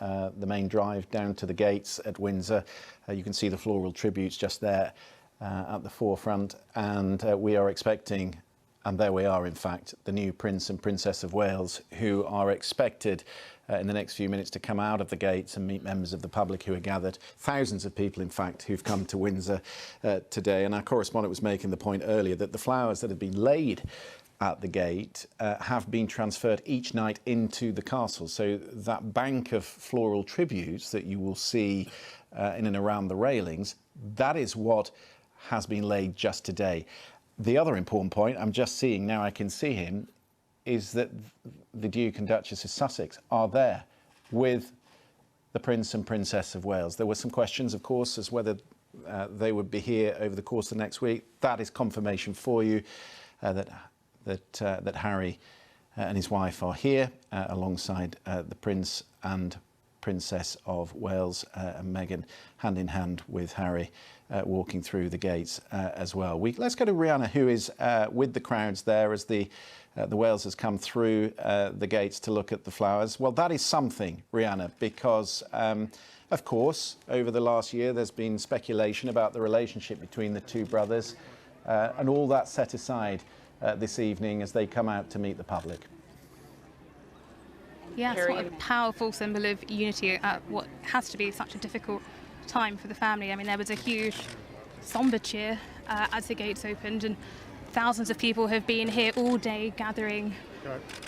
the main drive down to the gates at Windsor. You can see the floral tributes just there at the forefront, and we are expecting, and there we are in fact, the new Prince and Princess of Wales, who are expected in the next few minutes to come out of the gates and meet members of the public who are gathered. Thousands of people, in fact, who've come to Windsor today. And our correspondent was making the point earlier that the flowers that have been laid at the gate have been transferred each night into the castle. So that bank of floral tributes that you will see in and around the railings, that is what has been laid just today. The other important point, I'm just seeing, now I can see him, is that the Duke and Duchess of Sussex are there with the Prince and Princess of Wales. There were some questions, of course, as whether they would be here over the course of the next week. That is confirmation for you that Harry and his wife are here alongside the Prince and Princess of Wales, and Meghan hand in hand with Harry walking through the gates as well. Let's go to Rihanna, who is with the crowds there as the Walesers come through the gates to look at the flowers. Well, that is something, Rihanna, because of course over the last year there's been speculation about the relationship between the two brothers, and all that set aside this evening as they come out to meet the public. Yes, what a powerful symbol of unity at what has to be such a difficult time for the family. I mean, there was a huge sombre cheer as the gates opened, and thousands of people have been here all day gathering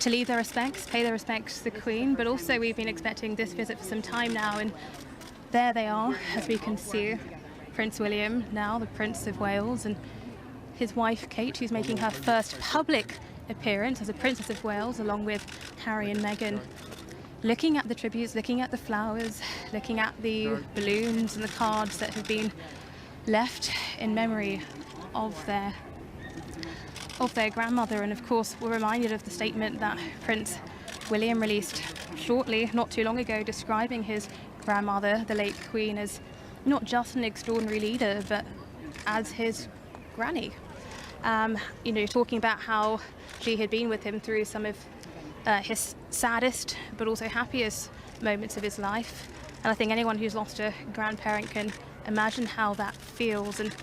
to leave their respects, pay their respects to the Queen, but also we've been expecting this visit for some time now, and there they are, as we can see. Prince William, now the Prince of Wales, and his wife Kate, who's making her first public appearance as a Princess of Wales, along with Harry and Meghan, looking at the tributes, looking at the flowers, looking at the balloons and the cards that have been left in memory of their grandmother. And of course we're reminded of the statement that Prince William released shortly, not too long ago, describing his grandmother, the late Queen, as not just an extraordinary leader, but as his granny. You know, talking about how she had been with him through some of his saddest but also happiest moments of his life. And I think anyone who's lost a grandparent can imagine how that feels. And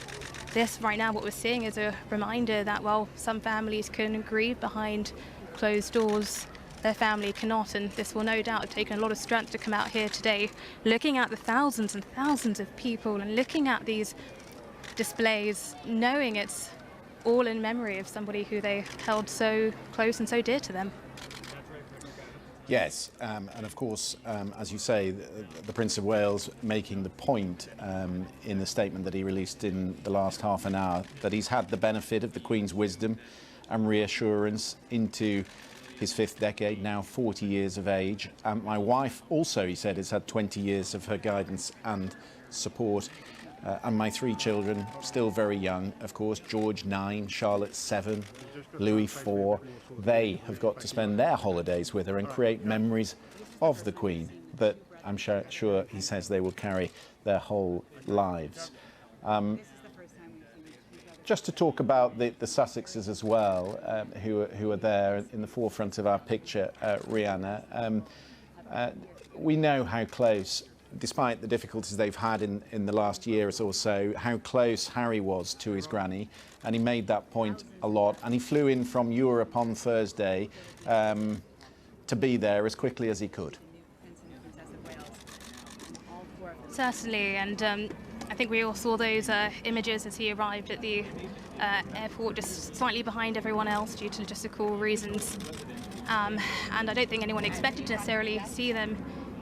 this right now, what we're seeing, is a reminder that while some families can grieve behind closed doors, their family cannot. And this will no doubt have taken a lot of strength to come out here today, looking at the thousands and thousands of people and looking at these displays, knowing it's all in memory of somebody who they held so close and so dear to them. Yes, and of course, as you say, the Prince of Wales making the point in the statement that he released in the last half an hour that he's had the benefit of the Queen's wisdom and reassurance into his fifth decade, now 40 years of age. My wife also, he said, has had 20 years of her guidance and support. And my three children, still very young, of course, George 9, Charlotte 7, Louis 4, they have got to spend their holidays with her and create memories of the Queen that I'm sure he says they will carry their whole lives. Just to talk about the Sussexes as well, who are there in the forefront of our picture, Rihanna. We know how close, despite the difficulties they've had in the last year or so, how close Harry was to his granny, and he made that point a lot. And he flew in from Europe on Thursday to be there as quickly as he could. Certainly, and I think we all saw those images as he arrived at the airport, just slightly behind everyone else due to logistical reasons. And I don't think anyone expected to necessarily see them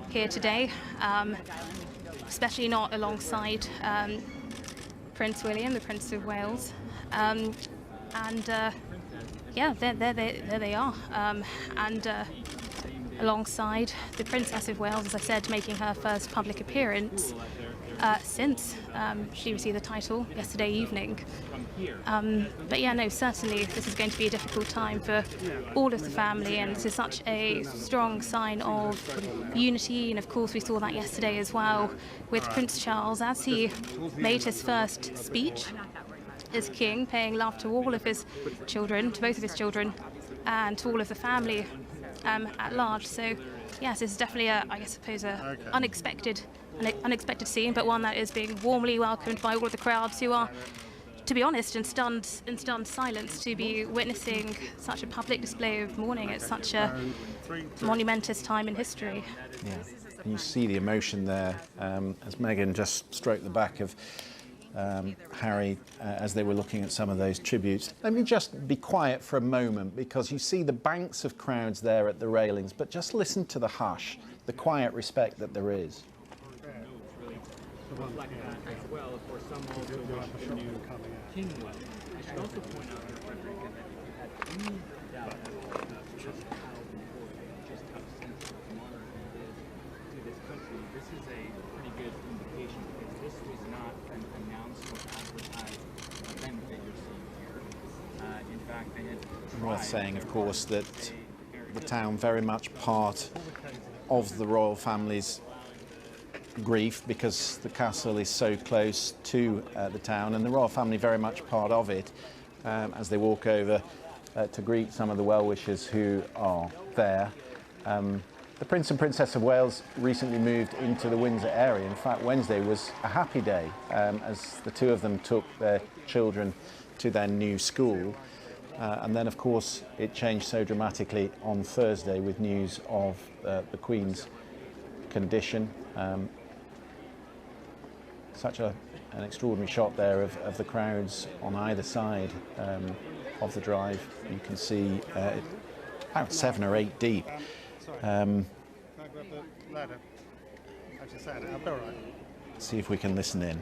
here today, especially not alongside Prince William, the Prince of Wales. Yeah, there they are. Alongside the Princess of Wales, as I said, making her first public appearance since she received the title yesterday evening. But yeah, no, certainly this is going to be a difficult time for all of the family, and this is such a strong sign of unity. And of course we saw that yesterday as well with Prince Charles as he made his first speech as king, paying love to all of his children, to both of his children, and to all of the family at large. So Yes, this is definitely unexpected scene, but one that is being warmly welcomed by all of the crowds who are, to be honest, in stunned silence to be witnessing such a public display of mourning at such a monumentous time in history. Yeah, and you see the emotion there as Meghan just stroked the back of Harry as they were looking at some of those tributes. Let me just be quiet for a moment, because you see the banks of crowds there at the railings, but just listen to the hush, the quiet respect that there is. Reflect that as well for some also wish the new king well. I should also point out here, Frederick, that if you had any doubt just how important, just how central the monarchy is to this country, this is a pretty good indication, because this was not an announced or advertised event that you're seeing here. In fact, they had Worth saying, of course, that the town very much part of the royal family's grief, because the castle is so close to the town, and the royal family very much part of it as they walk over to greet some of the well-wishers who are there. The Prince and Princess of Wales recently moved into the Windsor area. In fact, Wednesday was a happy day as the two of them took their children to their new school. And then, of course, it changed so dramatically on Thursday with news of the Queen's condition. Such an extraordinary shot there of the crowds on either side of the drive. You can see about 7 or 8 deep. See if we can listen in.